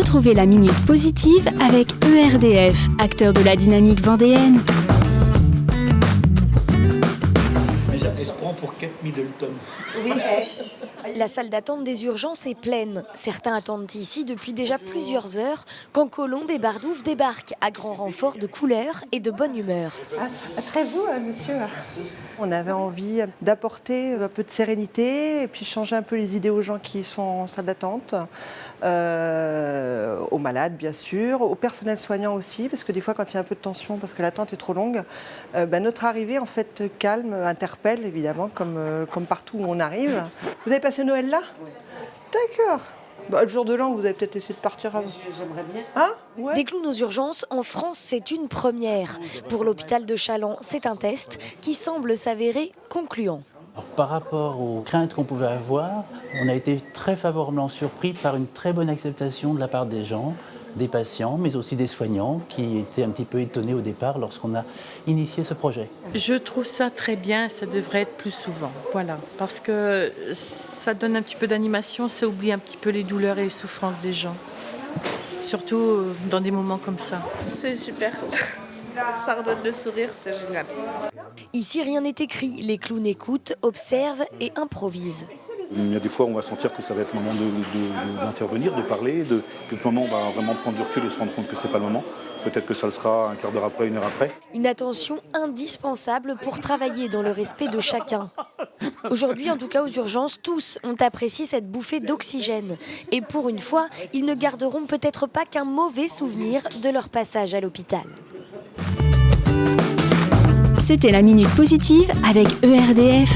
Retrouvez la Minute Positive avec ERDF, acteur de la dynamique vendéenne. Elle se prend pour Kate Middleton. Oui, la salle d'attente des urgences est pleine. Certains attendent ici depuis déjà plusieurs heures quand Colombe et Bardouf débarquent à grand renfort de couleurs et de bonne humeur. Très vous, monsieur. On avait envie d'apporter un peu de sérénité et puis changer un peu les idées aux gens qui sont en salle d'attente, aux malades bien sûr, au personnel soignant aussi, parce que des fois quand il y a un peu de tension, parce que l'attente est trop longue, notre arrivée en fait calme, interpelle évidemment comme partout où on arrive. Vous avez passé Noël là ? Oui. D'accord. Le jour de l'an, vous avez peut-être essayé de partir avant. J'aimerais bien. Hein ? Ouais. Des clowns aux urgences, en France, c'est une première. Pour l'hôpital de Challans, c'est un test qui semble s'avérer concluant. Alors, par rapport aux craintes qu'on pouvait avoir, on a été très favorablement surpris par une très bonne acceptation de la part des gens, des patients, mais aussi des soignants qui étaient un petit peu étonnés au départ lorsqu'on a initié ce projet. Je trouve ça très bien, ça devrait être plus souvent, voilà, parce que ça donne un petit peu d'animation, ça oublie un petit peu les douleurs et les souffrances des gens, surtout dans des moments comme ça. C'est super, ça redonne le sourire, c'est génial. Ici, rien n'est écrit, les clowns écoutent, observent et improvisent. Il y a des fois où on va sentir que ça va être le moment d'intervenir, de parler, puis le moment on va vraiment prendre du recul et se rendre compte que c'est pas le moment. Peut-être que ça le sera un quart d'heure après, une heure après. Une attention indispensable pour travailler dans le respect de chacun. Aujourd'hui, en tout cas aux urgences, tous ont apprécié cette bouffée d'oxygène. Et pour une fois, ils ne garderont peut-être pas qu'un mauvais souvenir de leur passage à l'hôpital. C'était la Minute Positive avec ERDF.